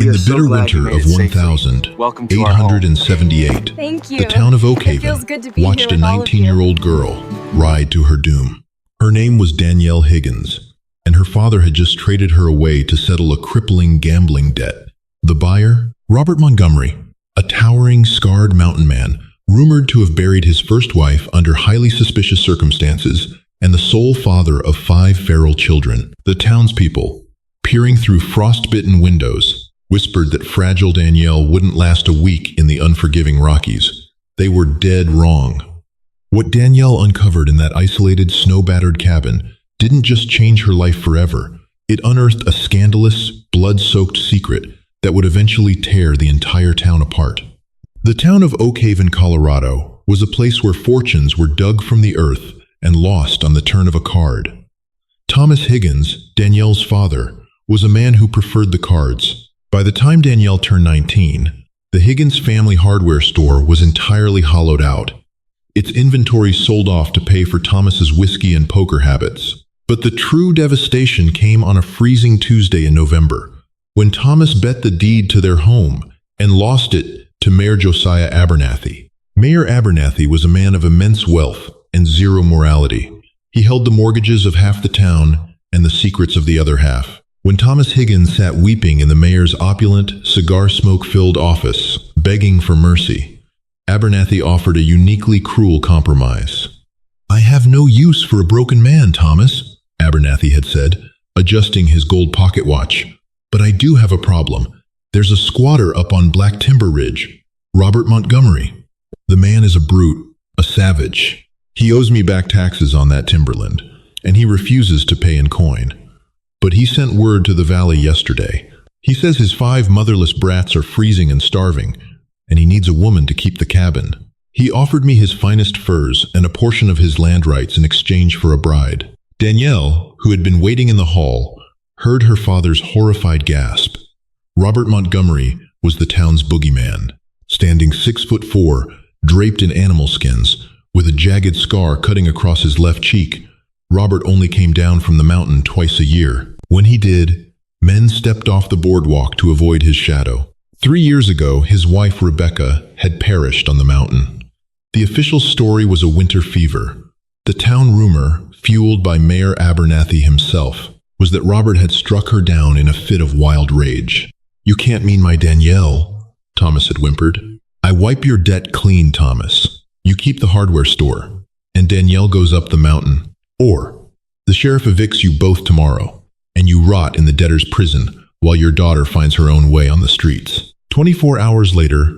In the bitter winter of Welcome to our home. 1878, Thank you. the town of It feels Oakhaven good to be watched a here with all of you. 19-year-old girl ride to her doom. Her name was Danielle Higgins, and her father had just traded her away to settle a crippling gambling debt. The buyer, Robert Montgomery, a towering, scarred mountain man, rumored to have buried his first wife under highly suspicious circumstances, and the sole father of 5 feral children. The townspeople, peering through frost-bitten windows, whispered that fragile Danielle wouldn't last a week in the unforgiving Rockies. They were dead wrong. What Danielle uncovered in that isolated, snow-battered cabin didn't just change her life forever. It unearthed a scandalous, blood-soaked secret that would eventually tear the entire town apart. The town of Oakhaven, Colorado, was a place where fortunes were dug from the earth and lost on the turn of a card. Thomas Higgins, Danielle's father, was a man who preferred the cards. By the time Danielle turned 19, the Higgins family hardware store was entirely hollowed out. Its inventory sold off to pay for Thomas's whiskey and poker habits. But the true devastation came on a freezing Tuesday in November, when Thomas bet the deed to their home and lost it to Mayor Josiah Abernathy. Mayor Abernathy was a man of immense wealth and zero morality. He held the mortgages of half the town and the secrets of the other half. When Thomas Higgins sat weeping in the mayor's opulent, cigar-smoke-filled office, begging for mercy, Abernathy offered a uniquely cruel compromise. "I have no use for a broken man, Thomas," Abernathy had said, adjusting his gold pocket watch. "But I do have a problem. There's a squatter up on Black Timber Ridge, Robert Montgomery. The man is a brute, a savage. He owes me back taxes on that timberland, and he refuses to pay in coin. But he sent word to the valley yesterday. He says his 5 motherless brats are freezing and starving, and he needs a woman to keep the cabin. He offered me his finest furs and a portion of his land rights in exchange for a bride." Danielle, who had been waiting in the hall, heard her father's horrified gasp. Robert Montgomery was the town's boogeyman, standing 6'4", draped in animal skins, with a jagged scar cutting across his left cheek. Robert only came down from the mountain twice a year. When he did, men stepped off the boardwalk to avoid his shadow. 3 years ago, his wife Rebecca had perished on the mountain. The official story was a winter fever. The town rumor, fueled by Mayor Abernathy himself, was that Robert had struck her down in a fit of wild rage. "You can't mean my Danielle," Thomas had whimpered. "I wipe your debt clean, Thomas. You keep the hardware store, and Danielle goes up the mountain. Or the sheriff evicts you both tomorrow, and you rot in the debtor's prison while your daughter finds her own way on the streets." 24 hours later,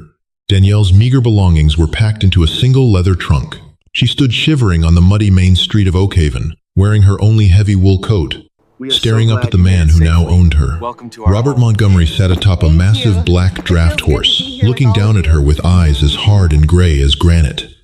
Danielle's meager belongings were packed into a single leather trunk. She stood shivering on the muddy main street of Oakhaven, wearing her only heavy wool coat, staring up at the man who now owned her. Robert Montgomery sat atop a massive black draft horse, looking down at her with eyes as hard and gray as granite.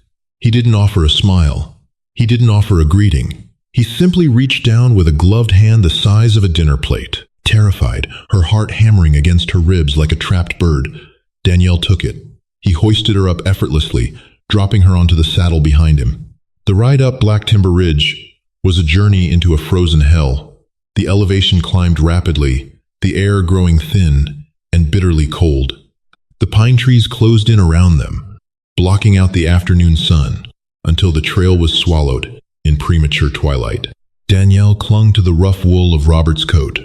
He didn't offer a smile. He didn't offer a greeting. He simply reached down with a gloved hand the size of a dinner plate. Terrified, her heart hammering against her ribs like a trapped bird, Danielle took it. He hoisted her up effortlessly, dropping her onto the saddle behind him. The ride up Black Timber Ridge was a journey into a frozen hell. The elevation climbed rapidly, the air growing thin and bitterly cold. The pine trees closed in around them, blocking out the afternoon sun, until the trail was swallowed in premature twilight. Danielle clung to the rough wool of Robert's coat,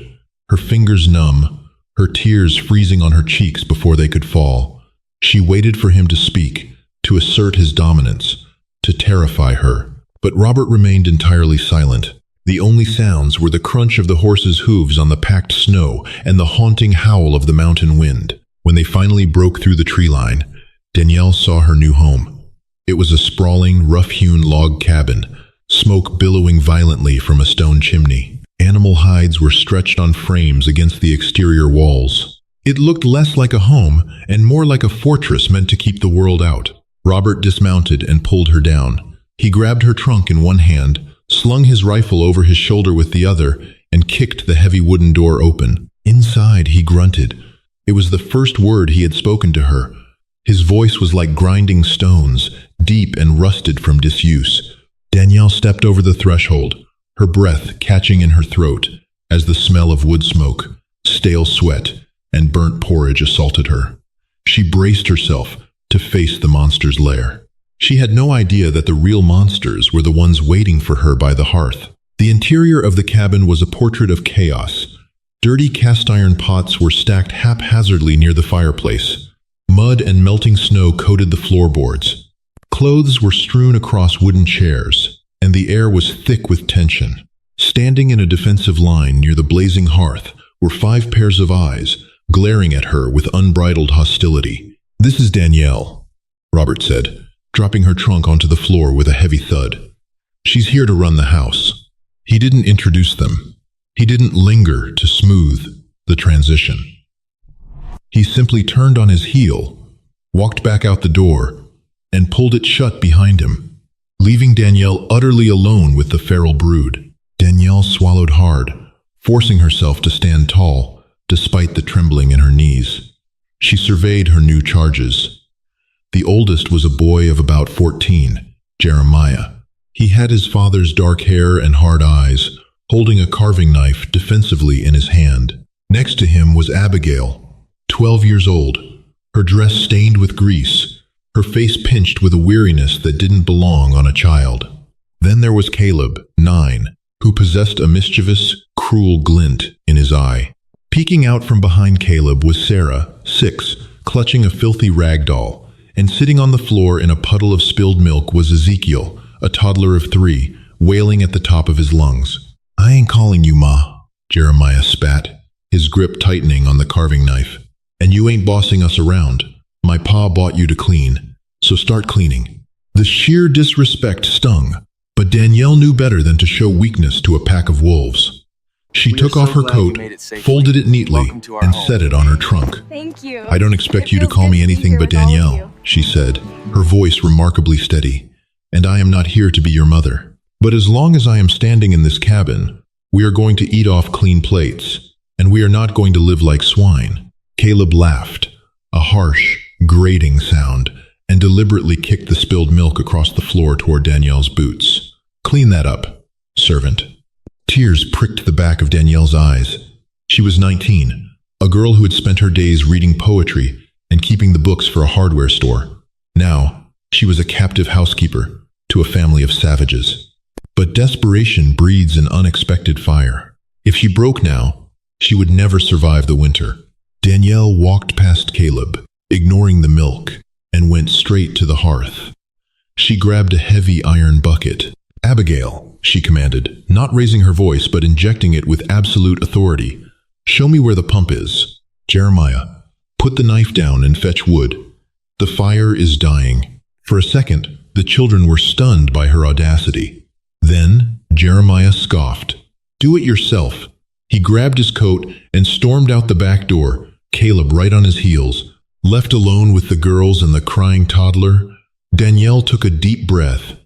her fingers numb, her tears freezing on her cheeks before they could fall. She waited for him to speak, to assert his dominance, to terrify her. But Robert remained entirely silent. The only sounds were the crunch of the horse's hooves on the packed snow and the haunting howl of the mountain wind. When they finally broke through the tree line, Danielle saw her new home. It was a sprawling, rough-hewn log cabin, smoke billowing violently from a stone chimney. Animal hides were stretched on frames against the exterior walls. It looked less like a home and more like a fortress meant to keep the world out. Robert dismounted and pulled her down. He grabbed her trunk in one hand, slung his rifle over his shoulder with the other, and kicked the heavy wooden door open. Inside, he grunted. It was the first word he had spoken to her. His voice was like grinding stones, deep and rusted from disuse. Danielle stepped over the threshold, her breath catching in her throat as the smell of wood smoke, stale sweat, and burnt porridge assaulted her. She braced herself to face the monster's lair. She had no idea that the real monsters were the ones waiting for her by the hearth. The interior of the cabin was a portrait of chaos. Dirty cast-iron pots were stacked haphazardly near the fireplace. Mud and melting snow coated the floorboards. Clothes were strewn across wooden chairs, and the air was thick with tension. Standing in a defensive line near the blazing hearth were 5 pairs of eyes, glaring at her with unbridled hostility. "This is Danielle," Robert said, dropping her trunk onto the floor with a heavy thud. "She's here to run the house." He didn't introduce them. He didn't linger to smooth the transition. He simply turned on his heel, walked back out the door, and pulled it shut behind him, leaving Danielle utterly alone with the feral brood. Danielle swallowed hard, forcing herself to stand tall, despite the trembling in her knees. She surveyed her new charges. The oldest was a boy of about 14, Jeremiah. He had his father's dark hair and hard eyes, holding a carving knife defensively in his hand. Next to him was Abigail, 12 years old, her dress stained with grease, her face pinched with a weariness that didn't belong on a child. Then there was Caleb, 9, who possessed a mischievous, cruel glint in his eye. Peeking out from behind Caleb was Sarah, 6, clutching a filthy rag doll, and sitting on the floor in a puddle of spilled milk was Ezekiel, a toddler of 3, wailing at the top of his lungs. "I ain't calling you Ma," Jeremiah spat, his grip tightening on the carving knife. "And you ain't bossing us around. My pa bought you to clean, so start cleaning." The sheer disrespect stung, but Danielle knew better than to show weakness to a pack of wolves. She took off her coat, folded it neatly, and set it on her trunk. Thank you. "I don't expect you to call me anything but Danielle," she said, her voice remarkably steady. "And I am not here to be your mother. But as long as I am standing in this cabin, we are going to eat off clean plates, and we are not going to live like swine." Caleb laughed, a harsh, grating sound, and deliberately kicked the spilled milk across the floor toward Danielle's boots. "Clean that up, servant." Tears pricked the back of Danielle's eyes. She was 19, a girl who had spent her days reading poetry and keeping the books for a hardware store. Now, she was a captive housekeeper to a family of savages. But desperation breeds an unexpected fire. If she broke now, she would never survive the winter. Danielle walked past Caleb, ignoring the milk, and went straight to the hearth. She grabbed a heavy iron bucket. "Abigail," she commanded, not raising her voice but injecting it with absolute authority. "Show me where the pump is." "Jeremiah, put the knife down and fetch wood. The fire is dying." For a second, the children were stunned by her audacity. Then Jeremiah scoffed. "Do it yourself." He grabbed his coat and stormed out the back door, Caleb right on his heels. Left alone with the girls and the crying toddler, Danielle took a deep breath.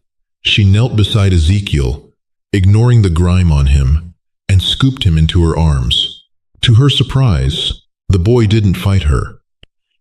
She knelt beside Ezekiel, ignoring the grime on him, and scooped him into her arms. To her surprise, the boy didn't fight her.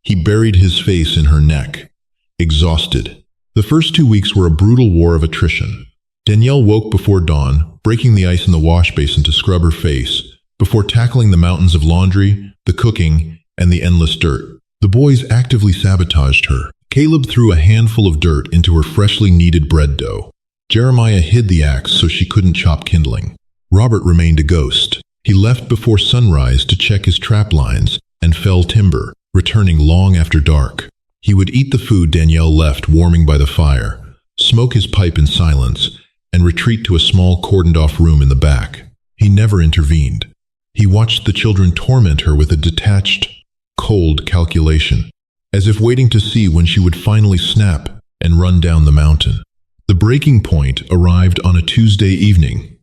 He buried his face in her neck, exhausted. The first 2 weeks were a brutal war of attrition. Danielle woke before dawn, breaking the ice in the wash basin to scrub her face, before tackling the mountains of laundry, the cooking, and the endless dirt. The boys actively sabotaged her. Caleb threw a handful of dirt into her freshly kneaded bread dough. Jeremiah hid the axe so she couldn't chop kindling. Robert remained a ghost. He left before sunrise to check his trap lines and fell timber, returning long after dark. He would eat the food Danielle left warming by the fire, smoke his pipe in silence, and retreat to a small cordoned-off room in the back. He never intervened. He watched the children torment her with a detached, cold calculation, as if waiting to see when she would finally snap and run down the mountain. The breaking point arrived on a Tuesday evening.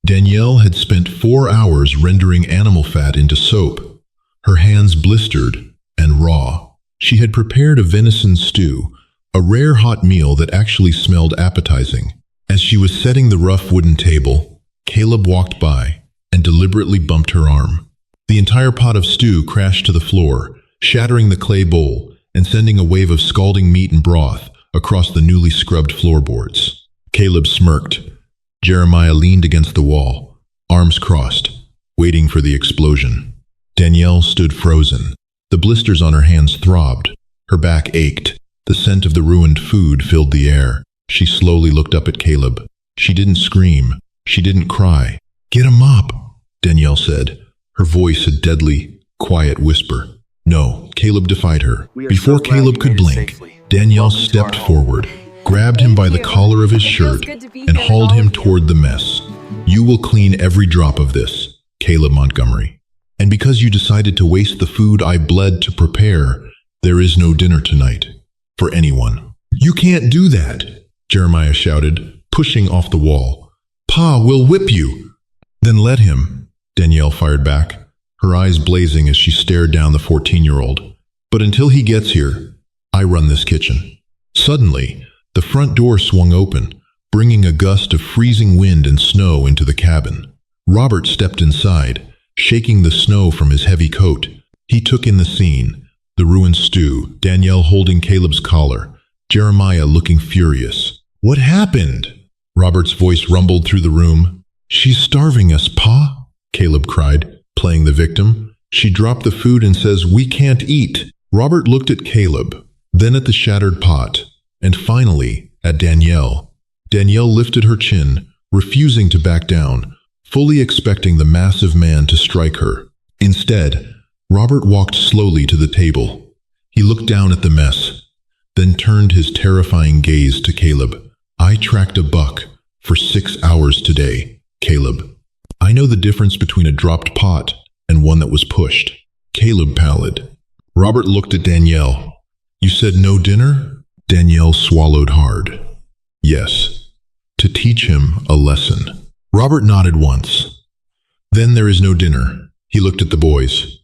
Danielle had spent 4 hours rendering animal fat into soap, her hands blistered and raw. She had prepared a venison stew, a rare hot meal that actually smelled appetizing. As she was setting the rough wooden table, Caleb walked by and deliberately bumped her arm. The entire pot of stew crashed to the floor, shattering the clay bowl and sending a wave of scalding meat and broth across the newly scrubbed floorboards. Caleb smirked. Jeremiah leaned against the wall, arms crossed, waiting for the explosion. Danielle stood frozen. The blisters on her hands throbbed. Her back ached. The scent of the ruined food filled the air. She slowly looked up at Caleb. She didn't scream. She didn't cry. "Get a mop," Danielle said, her voice a deadly, quiet whisper. No, Caleb defied her. Before Caleb could blink, Danielle stepped forward, grabbed him by the collar of his shirt, and hauled him toward the mess. "You will clean every drop of this, Caleb Montgomery. And because you decided to waste the food I bled to prepare, there is no dinner tonight. For anyone." "You can't do that," Jeremiah shouted, pushing off the wall. "Pa will whip you." "Then let him," Danielle fired back, her eyes blazing as she stared down the 14-year-old. "But until he gets here, I run this kitchen." Suddenly, the front door swung open, bringing a gust of freezing wind and snow into the cabin. Robert stepped inside, shaking the snow from his heavy coat. He took in the scene, the ruined stew, Danielle holding Caleb's collar, Jeremiah looking furious. "What happened?" Robert's voice rumbled through the room. "She's starving us, Pa," Caleb cried, playing the victim. "She dropped the food and says we can't eat." Robert looked at Caleb, then at the shattered pot, and finally at Danielle. Danielle lifted her chin, refusing to back down, fully expecting the massive man to strike her. Instead, Robert walked slowly to the table. He looked down at the mess, then turned his terrifying gaze to Caleb. "I tracked a buck for 6 hours today, Caleb. I know the difference between a dropped pot and one that was pushed." Caleb pallid. Robert looked at Danielle. "You said no dinner?" Danielle swallowed hard. "Yes, to teach him a lesson." Robert nodded once. "Then there is no dinner." He looked at the boys.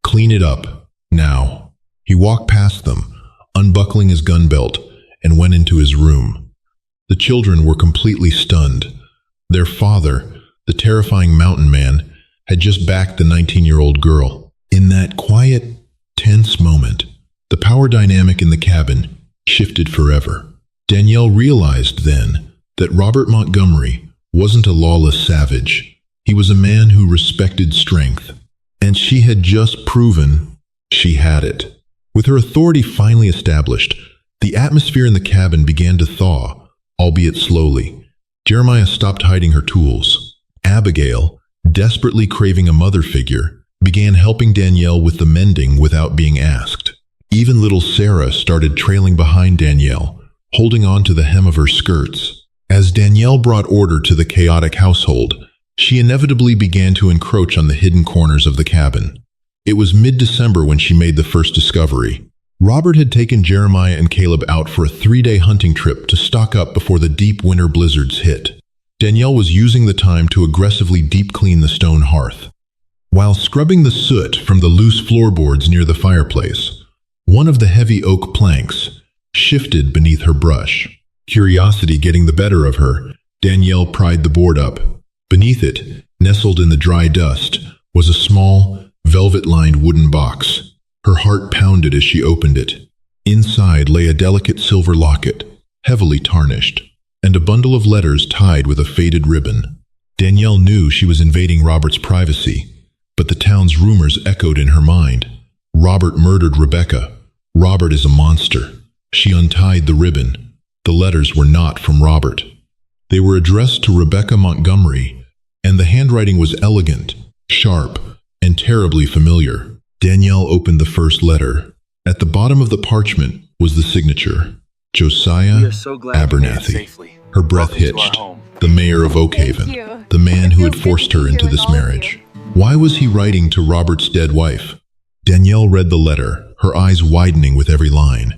"Clean it up, now." He walked past them, unbuckling his gun belt, and went into his room. The children were completely stunned. Their father, the terrifying mountain man, had just backed the 19-year-old girl. In that quiet, tense moment, the power dynamic in the cabin shifted forever. Danielle realized then that Robert Montgomery wasn't a lawless savage. He was a man who respected strength, and she had just proven she had it. With her authority finally established, the atmosphere in the cabin began to thaw, albeit slowly. Jeremiah stopped hiding her tools. Abigail, desperately craving a mother figure, began helping Danielle with the mending without being asked. Even little Sarah started trailing behind Danielle, holding on to the hem of her skirts. As Danielle brought order to the chaotic household, she inevitably began to encroach on the hidden corners of the cabin. It was mid-December when she made the first discovery. Robert had taken Jeremiah and Caleb out for a 3-day hunting trip to stock up before the deep winter blizzards hit. Danielle was using the time to aggressively deep clean the stone hearth. While scrubbing the soot from the loose floorboards near the fireplace, one of the heavy oak planks shifted beneath her brush. Curiosity getting the better of her, Danielle pried the board up. Beneath it, nestled in the dry dust, was a small, velvet-lined wooden box. Her heart pounded as she opened it. Inside lay a delicate silver locket, heavily tarnished, and a bundle of letters tied with a faded ribbon. Danielle knew she was invading Robert's privacy, but the town's rumors echoed in her mind. Robert murdered Rebecca. Robert is a monster. She untied the ribbon. The letters were not from Robert. They were addressed to Rebecca Montgomery, and the handwriting was elegant, sharp, and terribly familiar. Danielle opened the first letter. At the bottom of the parchment was the signature, Josiah Abernathy. Her breath hitched. The mayor of Oakhaven, the man who had forced her into this marriage. Why was he writing to Robert's dead wife? Danielle read the letter, her eyes widening with every line.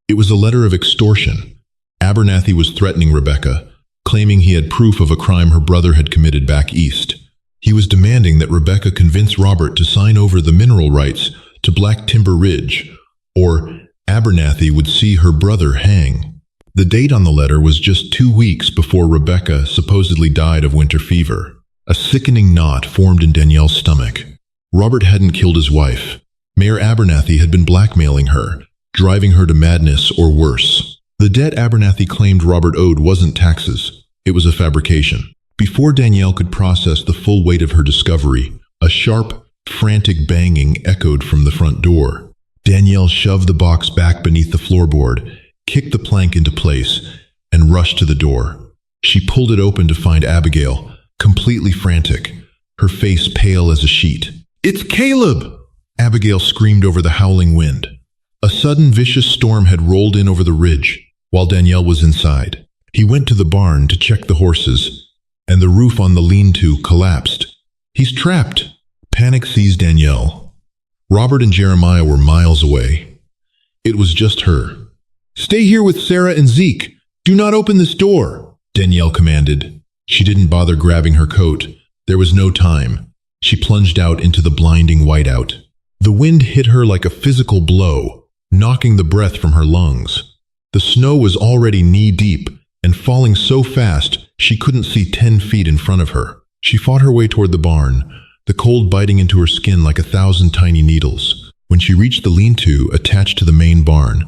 It was a letter of extortion. Abernathy was threatening Rebecca, claiming he had proof of a crime her brother had committed back east. He was demanding that Rebecca convince Robert to sign over the mineral rights to Black Timber Ridge, or Abernathy would see her brother hang. The date on the letter was just 2 weeks before Rebecca supposedly died of winter fever. A sickening knot formed in Danielle's stomach. Robert hadn't killed his wife. Mayor Abernathy had been blackmailing her, driving her to madness or worse. The debt Abernathy claimed Robert owed wasn't taxes. It was a fabrication. Before Danielle could process the full weight of her discovery, a sharp, Frantic banging echoed from the front door. Danielle shoved the box back beneath the floorboard, kicked the plank into place, and rushed to the door. She pulled it open to find Abigail, completely frantic, her face pale as a sheet. "It's Caleb!" Abigail screamed over the howling wind. A sudden vicious storm had rolled in over the ridge, while Danielle was inside. He went to the barn to check the horses, and the roof on the lean-to collapsed. "He's trapped!" Panic seized Danielle. Robert and Jeremiah were miles away. It was just her. "Stay here with Sarah and Zeke. Do not open this door," Danielle commanded. She didn't bother grabbing her coat. There was no time. She plunged out into the blinding whiteout. The wind hit her like a physical blow, knocking the breath from her lungs. The snow was already knee-deep and falling so fast she couldn't see 10 feet in front of her. She fought her way toward the barn, the cold biting into her skin like 1,000 tiny needles. When she reached the lean-to attached to the main barn,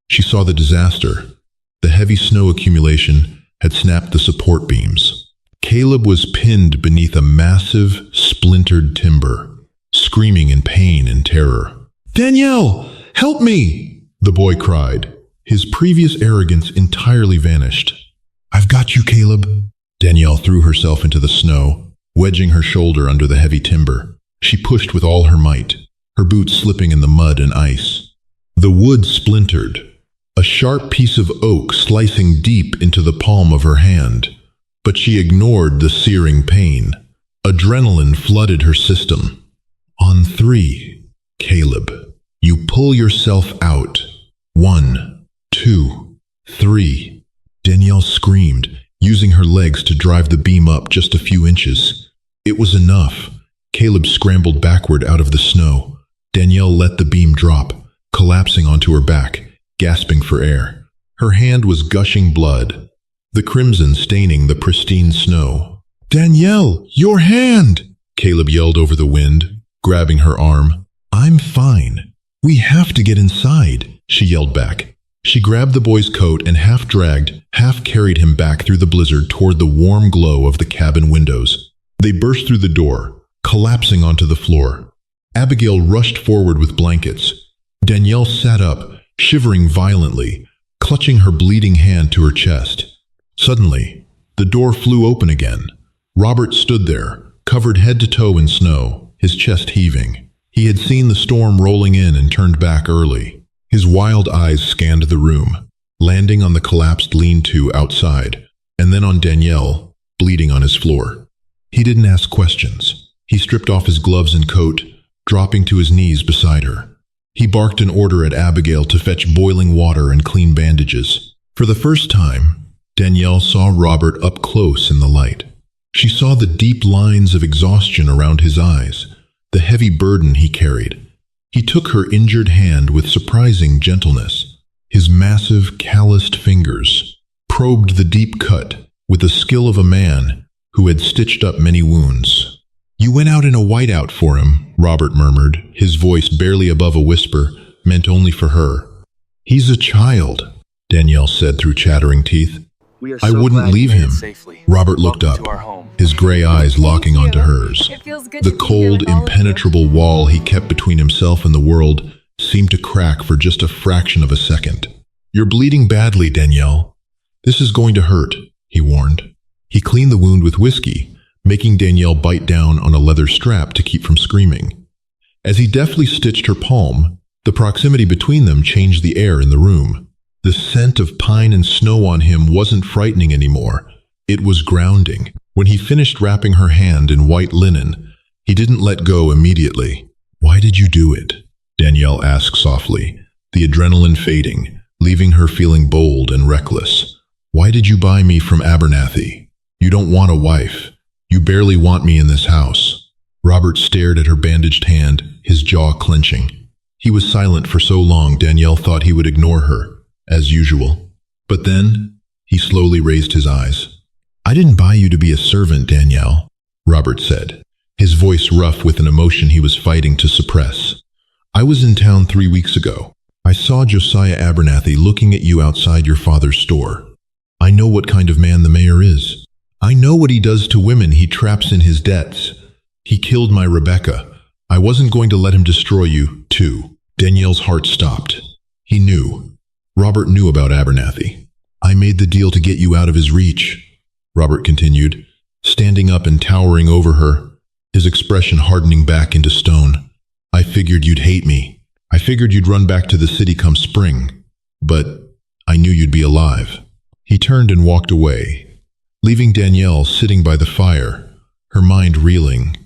she saw the disaster. The heavy snow accumulation had snapped the support beams. Caleb was pinned beneath a massive, splintered timber, screaming in pain and terror. "Danielle, help me!" the boy cried. His previous arrogance entirely vanished. "I've got you, Caleb." Danielle threw herself into the snow, wedging her shoulder under the heavy timber. She pushed with all her might, her boots slipping in the mud and ice. The wood splintered, a sharp piece of oak slicing deep into the palm of her hand. But she ignored the searing pain. Adrenaline flooded her system. "On 3, Caleb, you pull yourself out. 1, 2, 3. Danielle screamed, using her legs to drive the beam up just a few inches. It was enough. Caleb scrambled backward out of the snow. Danielle let the beam drop, collapsing onto her back, gasping for air. Her hand was gushing blood, the crimson staining the pristine snow. "Danielle, your hand!" Caleb yelled over the wind, grabbing her arm. "I'm fine. We have to get inside," she yelled back. She grabbed the boy's coat and half-dragged, half-carried him back through the blizzard toward the warm glow of the cabin windows. They burst through the door, collapsing onto the floor. Abigail rushed forward with blankets. Danielle sat up, shivering violently, clutching her bleeding hand to her chest. Suddenly, the door flew open again. Robert stood there, covered head to toe in snow, his chest heaving. He had seen the storm rolling in and turned back early. His wild eyes scanned the room, landing on the collapsed lean-to outside, and then on Danielle, bleeding on his floor. He didn't ask questions. He stripped off his gloves and coat, dropping to his knees beside her. He barked an order at Abigail to fetch boiling water and clean bandages. For the first time, Danielle saw Robert up close in the light. She saw the deep lines of exhaustion around his eyes, the heavy burden he carried. He took her injured hand with surprising gentleness. His massive, calloused fingers probed the deep cut with the skill of a man who had stitched up many wounds. "You went out in a whiteout for him," Robert murmured, his voice barely above a whisper, meant only for her. "He's a child," Danielle said through chattering teeth. "I wouldn't leave him." Robert looked up, his gray eyes locking onto hers. The cold, impenetrable wall he kept between himself and the world seemed to crack for just a fraction of a second. "You're bleeding badly, Danielle. This is going to hurt," he warned. He cleaned the wound with whiskey, making Danielle bite down on a leather strap to keep from screaming. As he deftly stitched her palm, the proximity between them changed the air in the room. The scent of pine and snow on him wasn't frightening anymore. It was grounding. When he finished wrapping her hand in white linen, he didn't let go immediately. "Why did you do it?" Danielle asked softly, the adrenaline fading, leaving her feeling bold and reckless. "Why did you buy me from Abernathy? You don't want a wife. You barely want me in this house." Robert stared at her bandaged hand, his jaw clenching. He was silent for so long Danielle thought he would ignore her, as usual. But then, he slowly raised his eyes. "I didn't buy you to be a servant, Danielle," Robert said, his voice rough with an emotion he was fighting to suppress. "I was in town 3 weeks ago. I saw Josiah Abernathy looking at you outside your father's store. I know what kind of man the mayor is. I know what he does to women he traps in his debts. He killed my Rebecca. I wasn't going to let him destroy you, too. Danielle's heart stopped. He knew. Robert knew about Abernathy. I made the deal to get you out of his reach, Robert continued, standing up and towering over her, his expression hardening back into stone. I figured you'd hate me. I figured you'd run back to the city come spring. But I knew you'd be alive. He turned and walked away, leaving Danielle sitting by the fire, her mind reeling.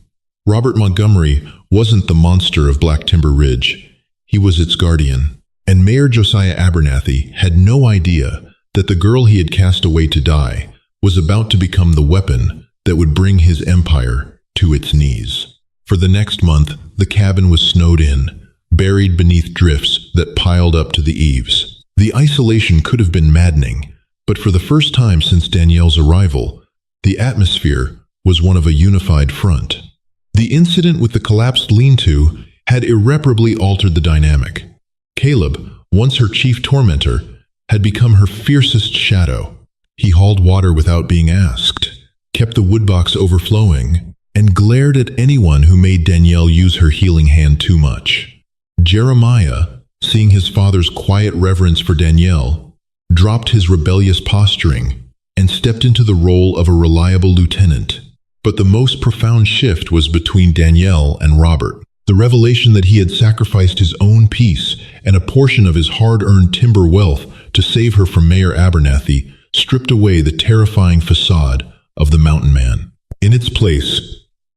Robert Montgomery wasn't the monster of Black Timber Ridge. He was its guardian. And Mayor Josiah Abernathy had no idea that the girl he had cast away to die was about to become the weapon that would bring his empire to its knees. For the next month, the cabin was snowed in, buried beneath drifts that piled up to the eaves. The isolation could have been maddening, but for the first time since Danielle's arrival, the atmosphere was one of a unified front. The incident with the collapsed lean-to had irreparably altered the dynamic. Caleb, once her chief tormentor, had become her fiercest shadow. He hauled water without being asked, kept the woodbox overflowing, and glared at anyone who made Danielle use her healing hand too much. Jeremiah, seeing his father's quiet reverence for Danielle, dropped his rebellious posturing and stepped into the role of a reliable lieutenant. But the most profound shift was between Danielle and Robert. The revelation that he had sacrificed his own peace and a portion of his hard-earned timber wealth to save her from Mayor Abernathy stripped away the terrifying facade of the mountain man. In its place,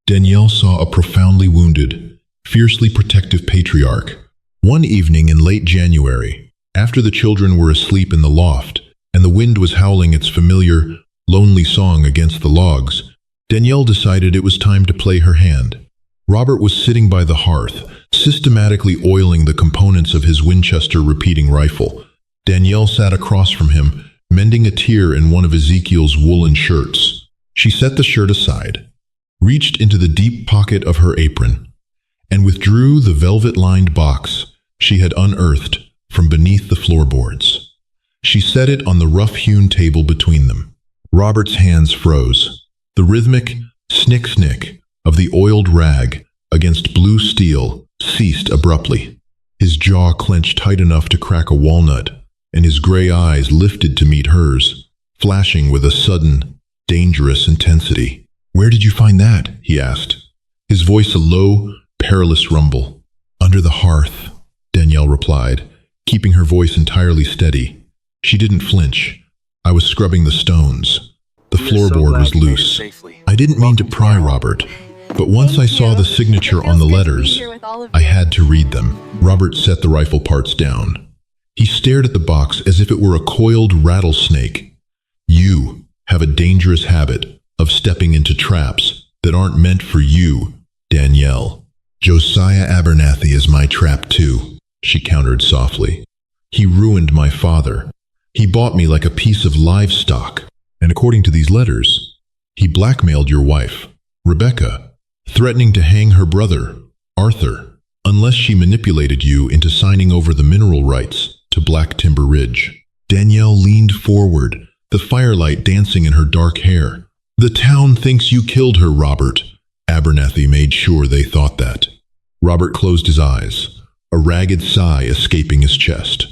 Danielle saw a profoundly wounded, fiercely protective patriarch. One evening in late January, after the children were asleep in the loft and the wind was howling its familiar, lonely song against the logs, Danielle decided it was time to play her hand. Robert was sitting by the hearth, systematically oiling the components of his Winchester repeating rifle. Danielle sat across from him, mending a tear in one of Ezekiel's woolen shirts. She set the shirt aside, reached into the deep pocket of her apron, and withdrew the velvet-lined box she had unearthed from beneath the floorboards. She set it on the rough-hewn table between them. Robert's hands froze. The rhythmic snick-snick of the oiled rag against blue steel ceased abruptly. His jaw clenched tight enough to crack a walnut, and his gray eyes lifted to meet hers, flashing with a sudden, dangerous intensity. "Where did you find that?" he asked, his voice a low, perilous rumble. "Under the hearth," Danielle replied, keeping her voice entirely steady. She didn't flinch. "I was scrubbing the stones. The floorboard was loose. I didn't mean to pry, Robert, but once I saw the signature on the letters, I had to read them." Robert set the rifle parts down. He stared at the box as if it were a coiled rattlesnake. "You have a dangerous habit of stepping into traps that aren't meant for you, Danielle." "Josiah Abernathy is my trap too," she countered softly. "He ruined my father. He bought me like a piece of livestock. And according to these letters, he blackmailed your wife, Rebecca, threatening to hang her brother, Arthur, unless she manipulated you into signing over the mineral rights to Black Timber Ridge." Danielle leaned forward, the firelight dancing in her dark hair. "The town thinks you killed her, Robert." Abernathy made sure they thought that. Robert closed his eyes, a ragged sigh escaping his chest.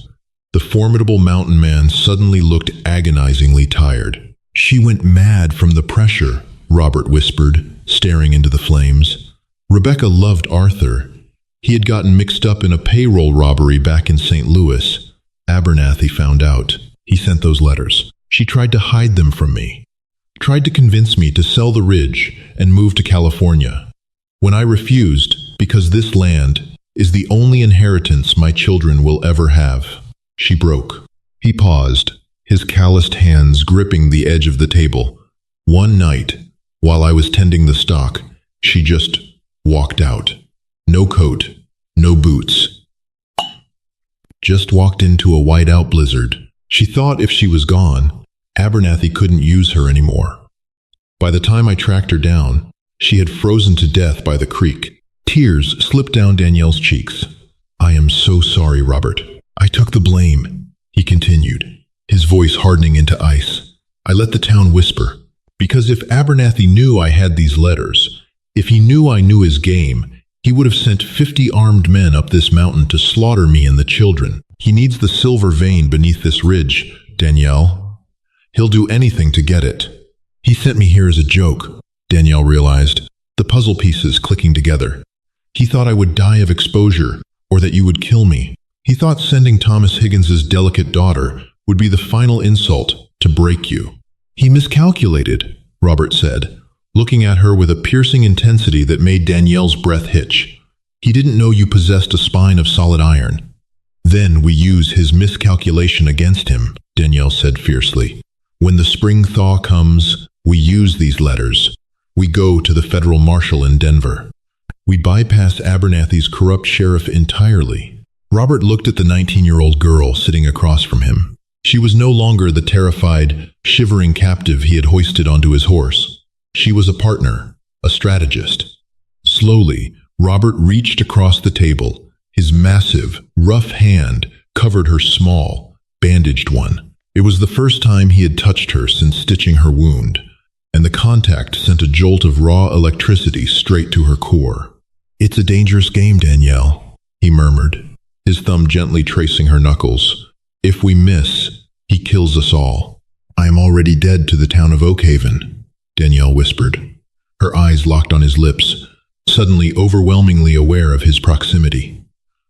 The formidable mountain man suddenly looked agonizingly tired. "She went mad from the pressure," Robert whispered, staring into the flames. "Rebecca loved Arthur. He had gotten mixed up in a payroll robbery back in St. Louis. Abernathy found out. He sent those letters. She tried to hide them from me. Tried to convince me to sell the ridge and move to California. When I refused, because this land is the only inheritance my children will ever have, she broke." He paused, his calloused hands gripping the edge of the table. "One night, while I was tending the stock, she just walked out. No coat, no boots. Just walked into a whiteout blizzard. She thought if she was gone, Abernathy couldn't use her anymore. By the time I tracked her down, she had frozen to death by the creek." Tears slipped down Danielle's cheeks. "I am so sorry, Robert. I took the blame," he continued, his voice hardening into ice. "I let the town whisper, because if Abernathy knew I had these letters, if he knew I knew his game, He would have sent 50 armed men up this mountain to slaughter me and the children. He needs the silver vein beneath this ridge, Danielle. He'll do anything to get it. He sent me here as a joke, Danielle realized, the puzzle pieces clicking together. He thought I would die of exposure, or that you would kill me. He thought sending Thomas Higgins's delicate daughter would be the final insult to break you. He miscalculated, Robert said, looking at her with a piercing intensity that made Danielle's breath hitch. He didn't know you possessed a spine of solid iron. Then we use his miscalculation against him, Danielle said fiercely. When the spring thaw comes, we use these letters. We go to the federal marshal in Denver. We bypass Abernathy's corrupt sheriff entirely. Robert looked at the 19-year-old girl sitting across from him. She was no longer the terrified, shivering captive he had hoisted onto his horse. She was a partner, a strategist. Slowly, Robert reached across the table. His massive, rough hand covered her small, bandaged one. It was the first time he had touched her since stitching her wound, and the contact sent a jolt of raw electricity straight to her core. "It's a dangerous game, Danielle," he murmured, his thumb gently tracing her knuckles. "If we miss, he kills us all." "I am already dead to the town of Oakhaven," Danielle whispered. Her eyes locked on his lips, suddenly overwhelmingly aware of his proximity,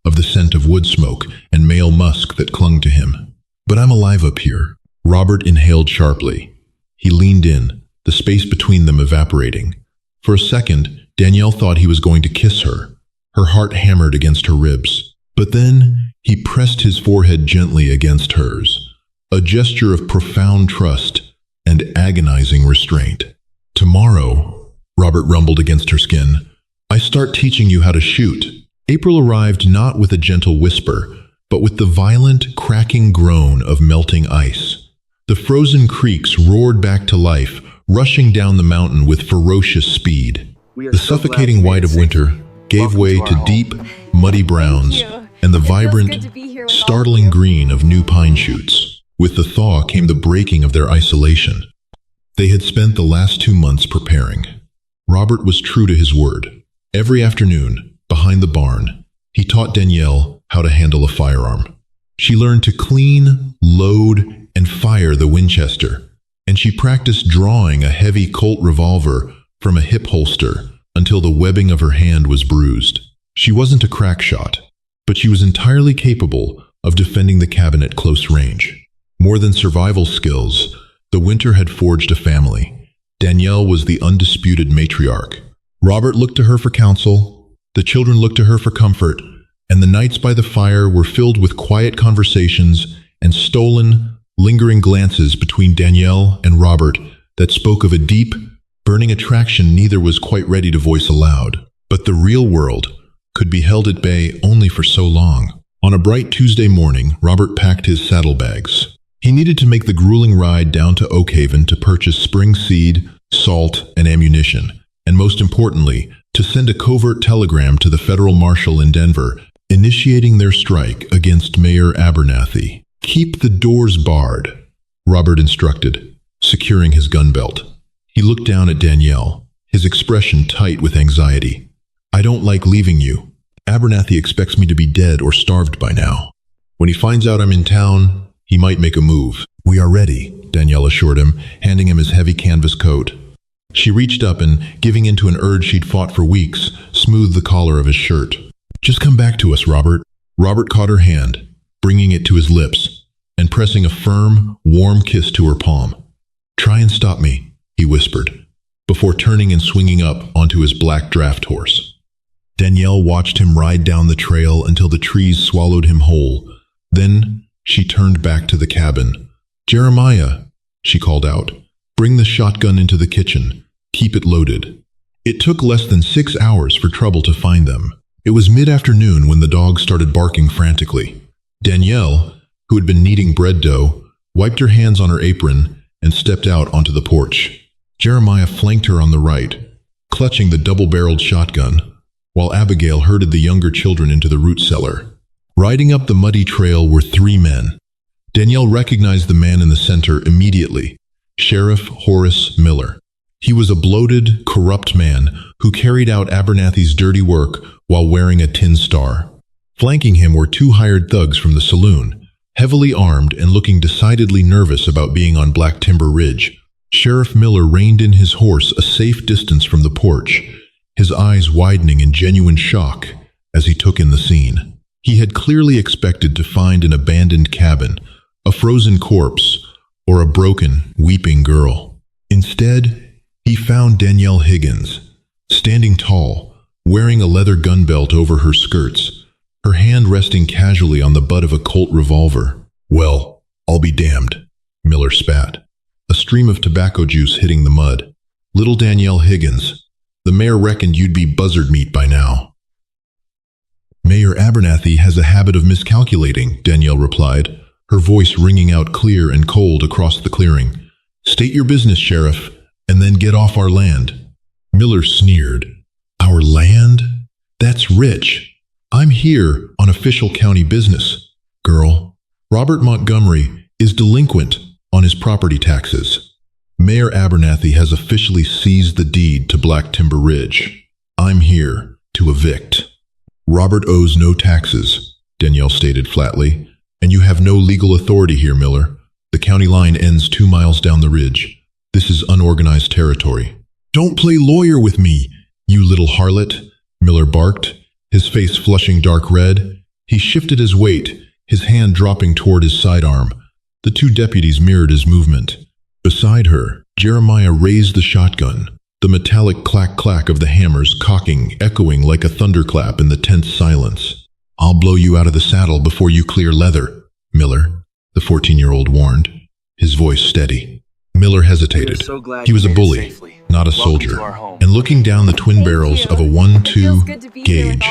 of the scent of wood smoke and male musk that clung to him. "But I'm alive up here." Robert inhaled sharply. He leaned in, the space between them evaporating. For a second, Danielle thought he was going to kiss her. Her heart hammered against her ribs. But then he pressed his forehead gently against hers, a gesture of profound trust and agonizing restraint. "Tomorrow," Robert rumbled against her skin, "I start teaching you how to shoot." April arrived not with a gentle whisper, but with the violent, cracking groan of melting ice. The frozen creeks roared back to life, rushing down the mountain with ferocious speed. The suffocating white of winter gave way to deep, muddy browns and the vibrant, startling green of new pine shoots. With the thaw came the breaking of their isolation. They had spent the last 2 months preparing. Robert was true to his word. Every afternoon, behind the barn, he taught Danielle how to handle a firearm. She learned to clean, load, and fire the Winchester, and she practiced drawing a heavy Colt revolver from a hip holster until the webbing of her hand was bruised. She wasn't a crack shot, but she was entirely capable of defending the cabin at close range. More than survival skills, the winter had forged a family. Danielle was the undisputed matriarch. Robert looked to her for counsel, the children looked to her for comfort, and the nights by the fire were filled with quiet conversations and stolen, lingering glances between Danielle and Robert that spoke of a deep, burning attraction neither was quite ready to voice aloud. But the real world could be held at bay only for so long. On a bright Tuesday morning, Robert packed his saddlebags. He needed to make the grueling ride down to Oakhaven to purchase spring seed, salt, and ammunition, and most importantly, to send a covert telegram to the federal marshal in Denver, initiating their strike against Mayor Abernathy. "Keep the doors barred," Robert instructed, securing his gun belt. He looked down at Danielle, his expression tight with anxiety. "I don't like leaving you. Abernathy expects me to be dead or starved by now. When he finds out I'm in town, he might make a move." "We are ready," Danielle assured him, handing him his heavy canvas coat. She reached up and, giving in to an urge she'd fought for weeks, smoothed the collar of his shirt. "Just come back to us, Robert." Robert caught her hand, bringing it to his lips, and pressing a firm, warm kiss to her palm. "Try and stop me," he whispered, before turning and swinging up onto his black draft horse. Danielle watched him ride down the trail until the trees swallowed him whole. Then she turned back to the cabin. "Jeremiah," she called out, "bring the shotgun into the kitchen. Keep it loaded." It took less than 6 hours for trouble to find them. It was mid-afternoon when the dog started barking frantically. Danielle, who had been kneading bread dough, wiped her hands on her apron and stepped out onto the porch. Jeremiah flanked her on the right, clutching the double-barreled shotgun, while Abigail herded the younger children into the root cellar. Riding up the muddy trail were 3 men. Danielle recognized the man in the center immediately, Sheriff Horace Miller. He was a bloated, corrupt man who carried out Abernathy's dirty work while wearing a tin star. Flanking him were two hired thugs from the saloon, heavily armed and looking decidedly nervous about being on Black Timber Ridge. Sheriff Miller reined in his horse a safe distance from the porch, his eyes widening in genuine shock as he took in the scene. He had clearly expected to find an abandoned cabin, a frozen corpse, or a broken, weeping girl. Instead, he found Danielle Higgins, standing tall, wearing a leather gun belt over her skirts, her hand resting casually on the butt of a Colt revolver. "Well, I'll be damned," Miller spat, a stream of tobacco juice hitting the mud. "Little Danielle Higgins, the mayor reckoned you'd be buzzard meat by now." "Mayor Abernathy has a habit of miscalculating," Danielle replied, her voice ringing out clear and cold across the clearing. "State your business, Sheriff, and then get off our land." Miller sneered. "Our land? That's rich. I'm here on official county business, girl. Robert Montgomery is delinquent on his property taxes. Mayor Abernathy has officially seized the deed to Black Timber Ridge. I'm here to evict." "Robert owes no taxes," Danielle stated flatly, "and you have no legal authority here, Miller. The county line ends 2 miles down the ridge. This is unorganized territory." "Don't play lawyer with me, you little harlot," Miller barked, his face flushing dark red. He shifted his weight, his hand dropping toward his sidearm. The two deputies mirrored his movement. Beside her, Jeremiah raised the shotgun, the metallic clack-clack of the hammers cocking, echoing like a thunderclap in the tense silence. "I'll blow you out of the saddle before you clear leather, Miller," the 14-year-old warned, his voice steady. Miller hesitated. He was a bully, not a soldier, and looking down the twin barrels of a 1-2 gauge,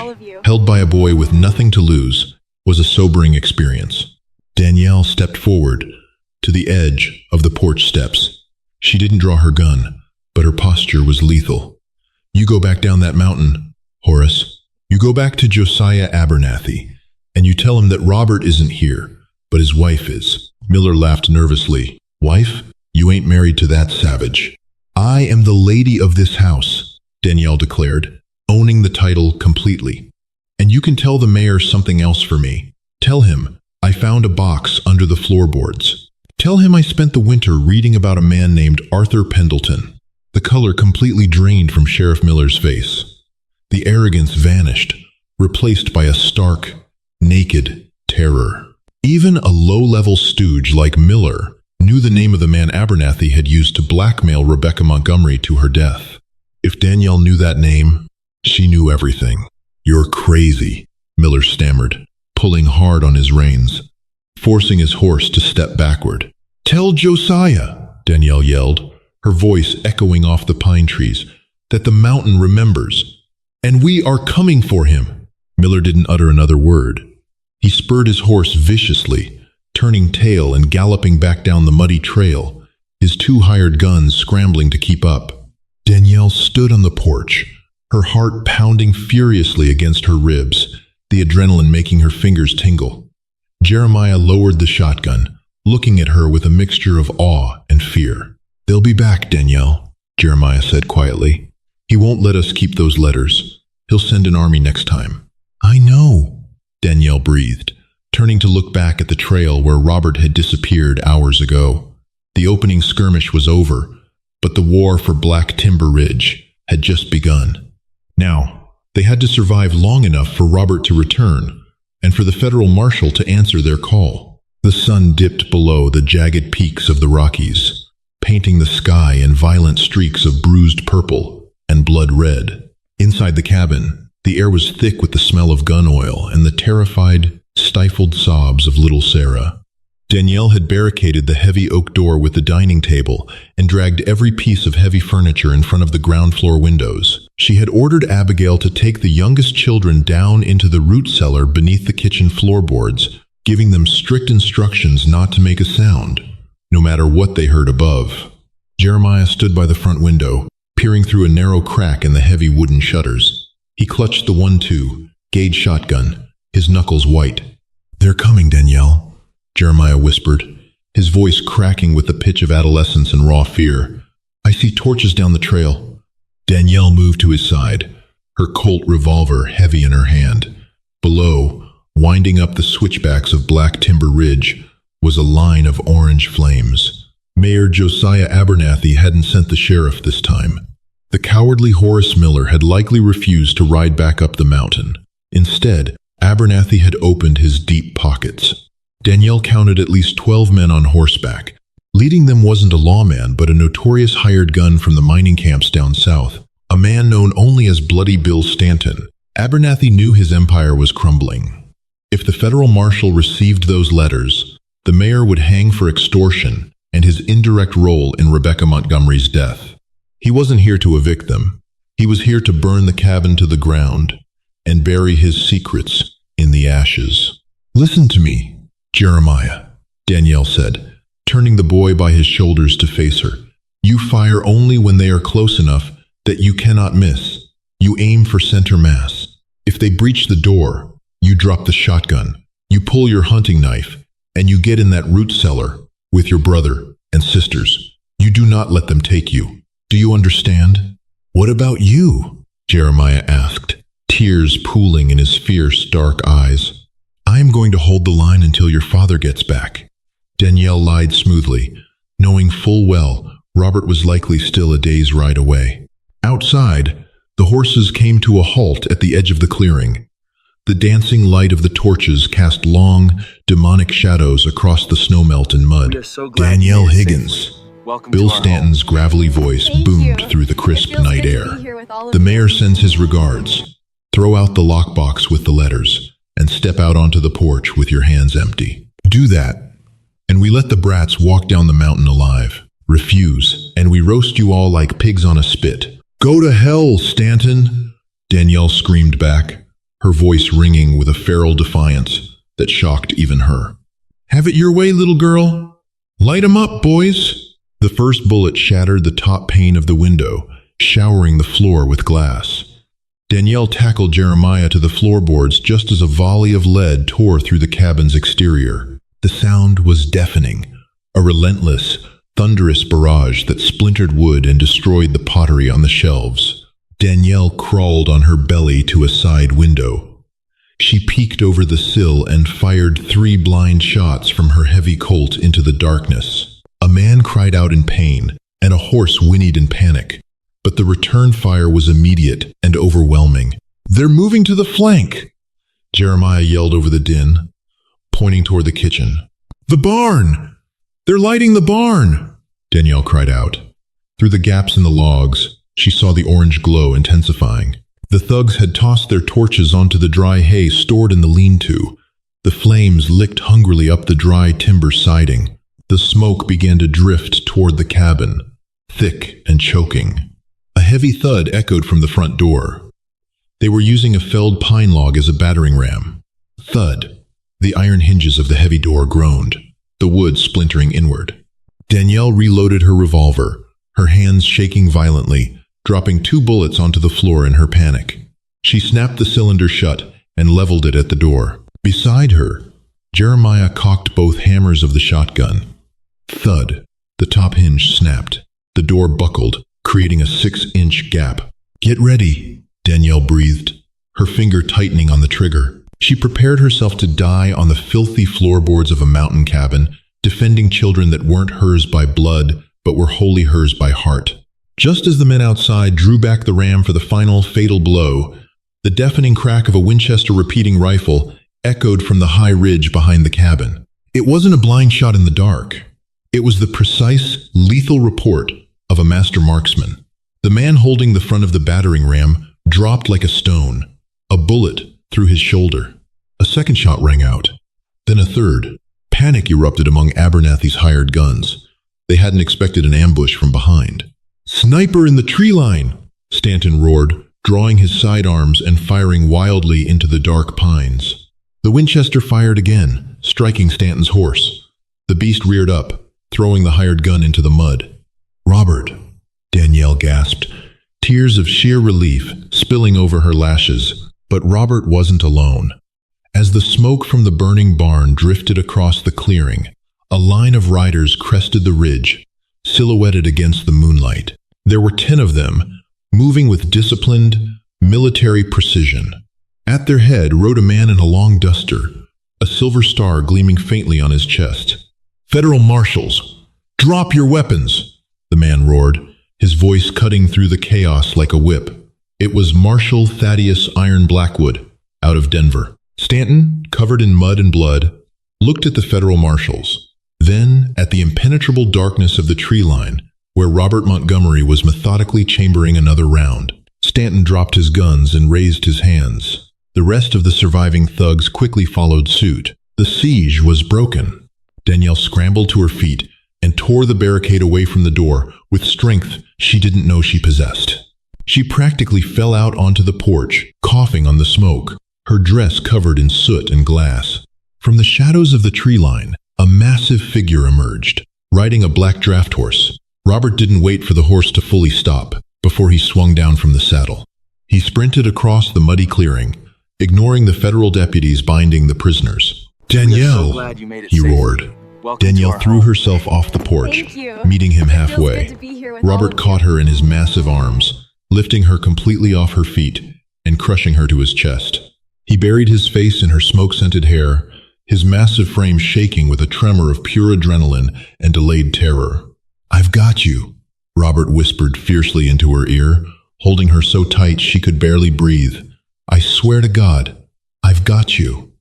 held by a boy with nothing to lose, was a sobering experience. Danielle stepped forward to the edge of the porch steps. She didn't draw her gun, but her posture was lethal. "You go back down that mountain, Horace. You go back to Josiah Abernathy, and you tell him that Robert isn't here, but his wife is." Miller laughed nervously. "Wife? You ain't married to that savage." "I am the lady of this house," Danielle declared, owning the title completely. "And you can tell the mayor something else for me. Tell him I found a box under the floorboards. Tell him I spent the winter reading about a man named Arthur Pendleton." The color completely drained from Sheriff Miller's face. The arrogance vanished, replaced by a stark, naked terror. Even a low-level stooge like Miller knew the name of the man Abernathy had used to blackmail Rebecca Montgomery to her death. If Danielle knew that name, she knew everything. "You're crazy," Miller stammered, pulling hard on his reins, forcing his horse to step backward. "Tell Josiah," Danielle yelled, her voice echoing off the pine trees, "that the mountain remembers, and we are coming for him." Miller didn't utter another word. He spurred his horse viciously, turning tail and galloping back down the muddy trail, his two hired guns scrambling to keep up. Danielle stood on the porch, her heart pounding furiously against her ribs, the adrenaline making her fingers tingle. Jeremiah lowered the shotgun, looking at her with a mixture of awe and fear. "They'll be back, Danielle," Jeremiah said quietly. "He won't let us keep those letters. He'll send an army next time." "I know," Danielle breathed, turning to look back at the trail where Robert had disappeared hours ago. The opening skirmish was over, but the war for Black Timber Ridge had just begun. Now, they had to survive long enough for Robert to return, and for the federal marshal to answer their call. The sun dipped below the jagged peaks of the Rockies, painting the sky in violent streaks of bruised purple and blood red. Inside the cabin, the air was thick with the smell of gun oil and the terrified, stifled sobs of little Sarah. Danielle had barricaded the heavy oak door with the dining table and dragged every piece of heavy furniture in front of the ground floor windows. She had ordered Abigail to take the youngest children down into the root cellar beneath the kitchen floorboards, giving them strict instructions not to make a sound, no matter what they heard above. Jeremiah stood by the front window, peering through a narrow crack in the heavy wooden shutters. He clutched the 1-2 gauge shotgun, his knuckles white. "They're coming, Danielle," Jeremiah whispered, his voice cracking with the pitch of adolescence and raw fear. I see torches down the trail. Danielle moved to his side, her Colt revolver heavy in her hand. Below, winding up the switchbacks of Black Timber Ridge, was a line of orange flames. Mayor Josiah Abernathy hadn't sent the sheriff this time. The cowardly Horace Miller had likely refused to ride back up the mountain. Instead, Abernathy had opened his deep pockets. Danielle counted at least 12 men on horseback. Leading them wasn't a lawman, but a notorious hired gun from the mining camps down south, a man known only as Bloody Bill Stanton. Abernathy knew his empire was crumbling. If the federal marshal received those letters, the mayor would hang for extortion and his indirect role in Rebecca Montgomery's death. He wasn't here to evict them. He was here to burn the cabin to the ground and bury his secrets in the ashes. "Listen to me, Jeremiah," Danielle said, turning the boy by his shoulders to face her. "You fire only when they are close enough that you cannot miss. You aim for center mass. If they breach the door, you drop the shotgun, you pull your hunting knife, and you get in that root cellar with your brother and sisters. You do not let them take you. Do you understand?" "What about you?" Jeremiah asked, tears pooling in his fierce, dark eyes. "I am going to hold the line until your father gets back." Danielle lied smoothly, knowing full well Robert was likely still a day's ride away. Outside, the horses came to a halt at the edge of the clearing. The dancing light of the torches cast long, demonic shadows across the snowmelt and mud. "Danielle Higgins," Bill Stanton's gravelly voice boomed through the crisp night air. "The mayor sends his regards. Throw out the lockbox with the letters and step out onto the porch with your hands empty. Do that, and we let the brats walk down the mountain alive. Refuse, and we roast you all like pigs on a spit." "Go to hell, Stanton!" Danielle screamed back, her voice ringing with a feral defiance that shocked even her. "Have it your way, little girl. Light 'em up, boys." The first bullet shattered the top pane of the window, showering the floor with glass. Danielle tackled Jeremiah to the floorboards just as a volley of lead tore through the cabin's exterior. The sound was deafening, a relentless, thunderous barrage that splintered wood and destroyed the pottery on the shelves. Danielle crawled on her belly to a side window. She peeked over the sill and fired 3 blind shots from her heavy Colt into the darkness. A man cried out in pain, and a horse whinnied in panic. But the return fire was immediate and overwhelming. "They're moving to the flank!" Jeremiah yelled over the din, pointing toward the kitchen. "The barn! They're lighting the barn!" Danielle cried out. Through the gaps in the logs, she saw the orange glow intensifying. The thugs had tossed their torches onto the dry hay stored in the lean-to. The flames licked hungrily up the dry timber siding. The smoke began to drift toward the cabin, thick and choking. A heavy thud echoed from the front door. They were using a felled pine log as a battering ram. Thud. The iron hinges of the heavy door groaned, the wood splintering inward. Danielle reloaded her revolver, her hands shaking violently, dropping 2 bullets onto the floor in her panic. She snapped the cylinder shut and leveled it at the door. Beside her, Jeremiah cocked both hammers of the shotgun. Thud. The top hinge snapped. The door buckled, creating a 6-inch gap. "Get ready," Danielle breathed, her finger tightening on the trigger. She prepared herself to die on the filthy floorboards of a mountain cabin, defending children that weren't hers by blood, but were wholly hers by heart. Just as the men outside drew back the ram for the final fatal blow, the deafening crack of a Winchester repeating rifle echoed from the high ridge behind the cabin. It wasn't a blind shot in the dark. It was the precise, lethal report of a master marksman. The man holding the front of the battering ram dropped like a stone, a bullet through his shoulder. A second shot rang out, then a third. Panic erupted among Abernathy's hired guns. They hadn't expected an ambush from behind. "Sniper in the tree line!" Stanton roared, drawing his sidearms and firing wildly into the dark pines. The Winchester fired again, striking Stanton's horse. The beast reared up, throwing the hired gun into the mud. "Robert," Danielle gasped, tears of sheer relief spilling over her lashes. But Robert wasn't alone. As the smoke from the burning barn drifted across the clearing, a line of riders crested the ridge, silhouetted against the moonlight. There were 10 of them, moving with disciplined, military precision. At their head rode a man in a long duster, a silver star gleaming faintly on his chest. "Federal Marshals, drop your weapons!" the man roared, his voice cutting through the chaos like a whip. It was Marshal Thaddeus Iron Blackwood, out of Denver. Stanton, covered in mud and blood, looked at the federal marshals, then at the impenetrable darkness of the tree line, where Robert Montgomery was methodically chambering another round. Stanton dropped his guns and raised his hands. The rest of the surviving thugs quickly followed suit. The siege was broken. Danielle scrambled to her feet and tore the barricade away from the door with strength she didn't know she possessed. She practically fell out onto the porch, coughing on the smoke, her dress covered in soot and glass. From the shadows of the tree line, a massive figure emerged, riding a black draft horse. Robert didn't wait for the horse to fully stop before he swung down from the saddle. He sprinted across the muddy clearing, ignoring the federal deputies binding the prisoners. "Danielle!" he roared. Danielle threw herself off the porch, meeting him halfway. Robert caught her in his massive arms, lifting her completely off her feet and crushing her to his chest. He buried his face in her smoke-scented hair, his massive frame shaking with a tremor of pure adrenaline and delayed terror. "I've got you," Robert whispered fiercely into her ear, holding her so tight she could barely breathe. "I swear to God, I've got you."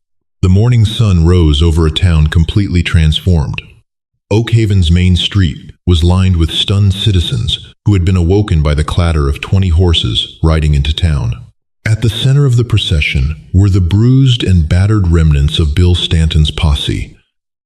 The morning sun rose over a town completely transformed. Oak Haven's main street was lined with stunned citizens who had been awoken by the clatter of 20 horses riding into town. At the center of the procession were the bruised and battered remnants of Bill Stanton's posse,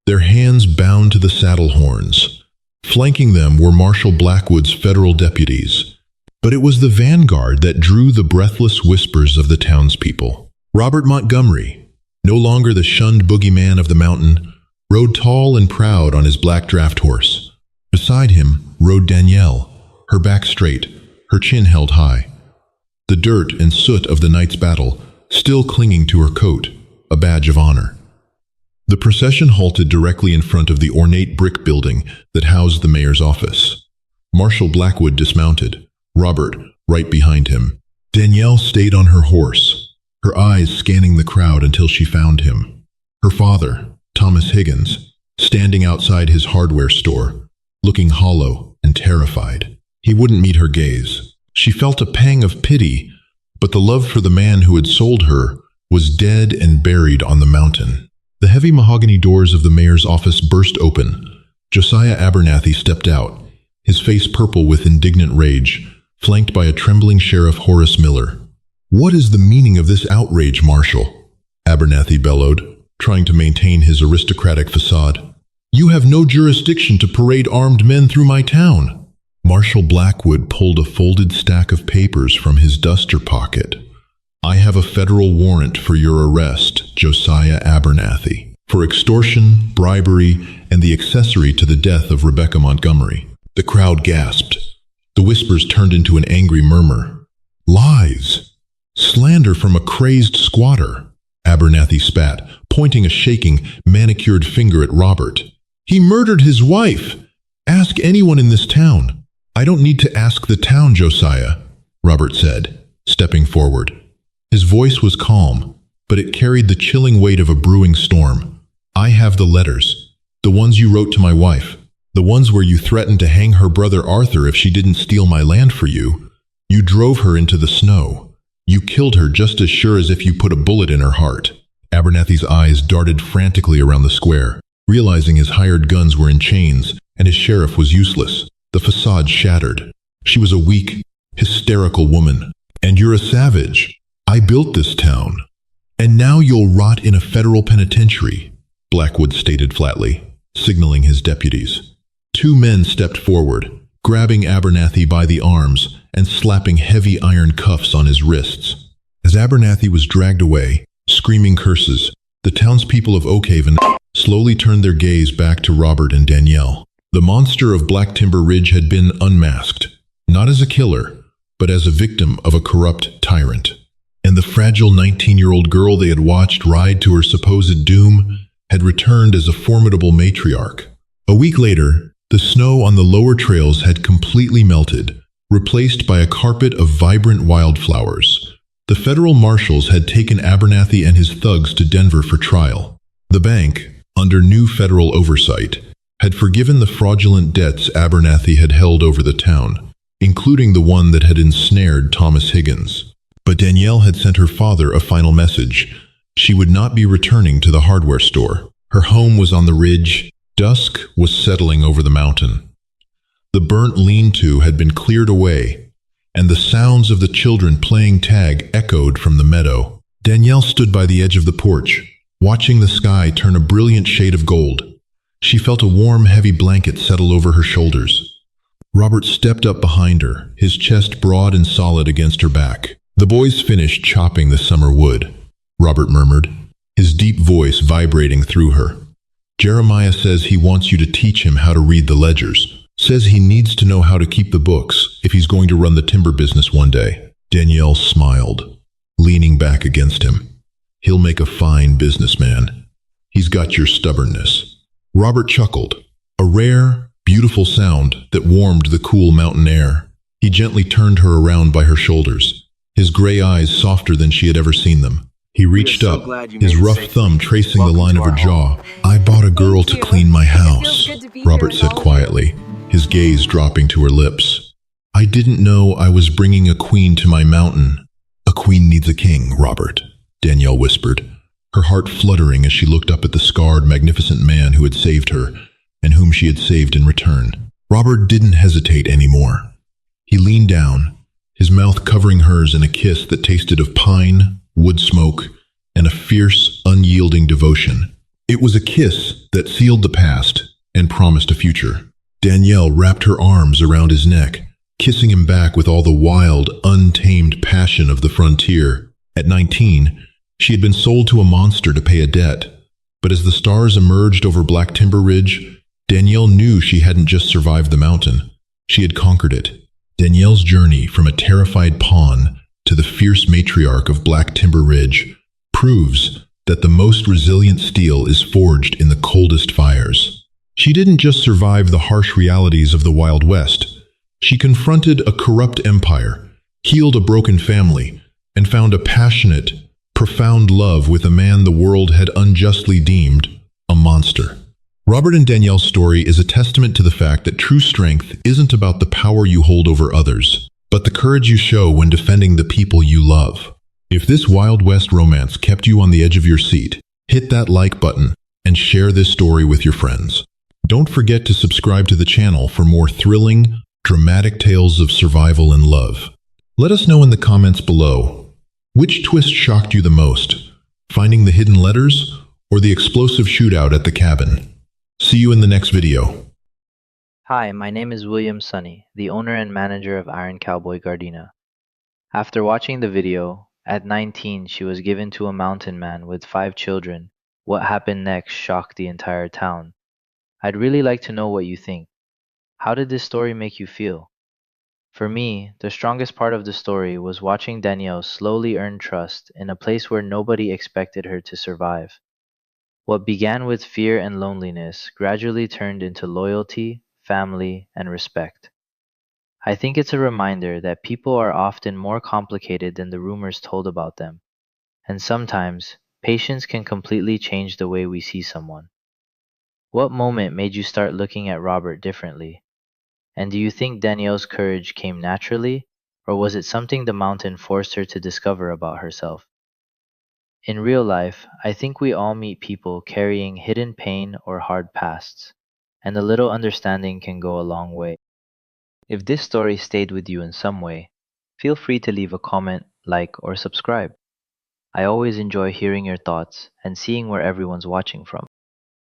their hands bound to the saddle horns. Flanking them were Marshal Blackwood's federal deputies. But it was the vanguard that drew the breathless whispers of the townspeople. Robert Montgomery, no longer the shunned boogeyman of the mountain, rode tall and proud on his black draft horse. Beside him rode Danielle, her back straight, her chin held high. The dirt and soot of the night's battle still clinging to her coat, a badge of honor. The procession halted directly in front of the ornate brick building that housed the mayor's office. Marshal Blackwood dismounted, Robert right behind him. Danielle stayed on her horse, her eyes scanning the crowd until she found him. Her father, Thomas Higgins, standing outside his hardware store, looking hollow and terrified. He wouldn't meet her gaze. She felt a pang of pity, but the love for the man who had sold her was dead and buried on the mountain. The heavy mahogany doors of the mayor's office burst open. Josiah Abernathy stepped out, his face purple with indignant rage, flanked by a trembling Sheriff Horace Miller. "What is the meaning of this outrage, Marshal?" Abernathy bellowed, trying to maintain his aristocratic facade. "You have no jurisdiction to parade armed men through my town." Marshal Blackwood pulled a folded stack of papers from his duster pocket. "I have a federal warrant for your arrest, Josiah Abernathy, for extortion, bribery, and the accessory to the death of Rebecca Montgomery." The crowd gasped. The whispers turned into an angry murmur. "Lies! Slander from a crazed squatter!" Abernathy spat, pointing a shaking, manicured finger at Robert. "He murdered his wife! Ask anyone in this town." "I don't need to ask the town, Josiah," Robert said, stepping forward. His voice was calm, but it carried the chilling weight of a brewing storm. "I have the letters, the ones you wrote to my wife, the ones where you threatened to hang her brother Arthur if she didn't steal my land for you. You drove her into the snow. You killed her just as sure as if you put a bullet in her heart." Abernathy's eyes darted frantically around the square, realizing his hired guns were in chains and his sheriff was useless. The facade shattered. She was a weak, hysterical woman. "And you're a savage. I built this town. And now you'll rot in a federal penitentiary," Blackwood stated flatly, signaling his deputies. Two men stepped forward, grabbing Abernathy by the arms and slapping heavy iron cuffs on his wrists. As Abernathy was dragged away, screaming curses, the townspeople of Oak Haven slowly turned their gaze back to Robert and Danielle. The monster of Black Timber Ridge had been unmasked, not as a killer, but as a victim of a corrupt tyrant. And the fragile 19-year-old girl they had watched ride to her supposed doom had returned as a formidable matriarch. A week later, The snow on the lower trails had completely melted, replaced by a carpet of vibrant wildflowers. The federal marshals had taken Abernathy and his thugs to Denver for trial. The bank, under new federal oversight, had forgiven the fraudulent debts Abernathy had held over the town, including the one that had ensnared Thomas Higgins. But Danielle had sent her father a final message. She would not be returning to the hardware store. Her home was on the ridge. Dusk was settling over the mountain. The burnt lean-to had been cleared away, and the sounds of the children playing tag echoed from the meadow. Danielle stood by the edge of the porch, watching the sky turn a brilliant shade of gold. She felt a warm, heavy blanket settle over her shoulders. Robert stepped up behind her, his chest broad and solid against her back. "The boys finished chopping the summer wood," Robert murmured, his deep voice vibrating through her. "Jeremiah says he wants you to teach him how to read the ledgers. Says he needs to know how to keep the books if he's going to run the timber business one day." Danielle smiled, leaning back against him. "He'll make a fine businessman. He's got your stubbornness." Robert chuckled, a rare, beautiful sound that warmed the cool mountain air. He gently turned her around by her shoulders, his gray eyes softer than she had ever seen them. He reached up, his rough thumb tracing the line of her jaw. "I bought a girl to clean my house," Robert said quietly, his gaze dropping to her lips. "I didn't know I was bringing a queen to my mountain." "A queen needs a king, Robert," Danielle whispered, her heart fluttering as she looked up at the scarred, magnificent man who had saved her and whom she had saved in return. Robert didn't hesitate anymore. He leaned down, his mouth covering hers in a kiss that tasted of pine, wood smoke, and a fierce, unyielding devotion. It was a kiss that sealed the past and promised a future. Danielle wrapped her arms around his neck, kissing him back with all the wild, untamed passion of the frontier. At 19, she had been sold to a monster to pay a debt. But as the stars emerged over Black Timber Ridge, Danielle knew she hadn't just survived the mountain. She had conquered it. Danielle's journey from a terrified pawn to the fierce matriarch of Black Timber Ridge proves that the most resilient steel is forged in the coldest fires. She didn't just survive the harsh realities of the Wild West. She confronted a corrupt empire, healed a broken family, and found a passionate, profound love with a man the world had unjustly deemed a monster. Robert and Danielle's story is a testament to the fact that true strength isn't about the power you hold over others, but the courage you show when defending the people you love. If this Wild West romance kept you on the edge of your seat, hit that like button and share this story with your friends. Don't forget to subscribe to the channel for more thrilling, dramatic tales of survival and love. Let us know in the comments below, which twist shocked you the most? Finding the hidden letters or the explosive shootout at the cabin? See you in the next video. Hi, my name is William Sunny, the owner and manager of Iron Cowboy Gardena. After watching the video, at 19 she was given to a mountain man with 5 children. What happened next shocked the entire town. I'd really like to know what you think. How did this story make you feel? For me, the strongest part of the story was watching Danielle slowly earn trust in a place where nobody expected her to survive. What began with fear and loneliness gradually turned into loyalty, family, and respect. I think it's a reminder that people are often more complicated than the rumors told about them, and sometimes patience can completely change the way we see someone. What moment made you start looking at Robert differently? And do you think Danielle's courage came naturally, or was it something the mountain forced her to discover about herself? In real life, I think we all meet people carrying hidden pain or hard pasts, and a little understanding can go a long way. If this story stayed with you in some way, feel free to leave a comment, like, or subscribe. I always enjoy hearing your thoughts and seeing where everyone's watching from.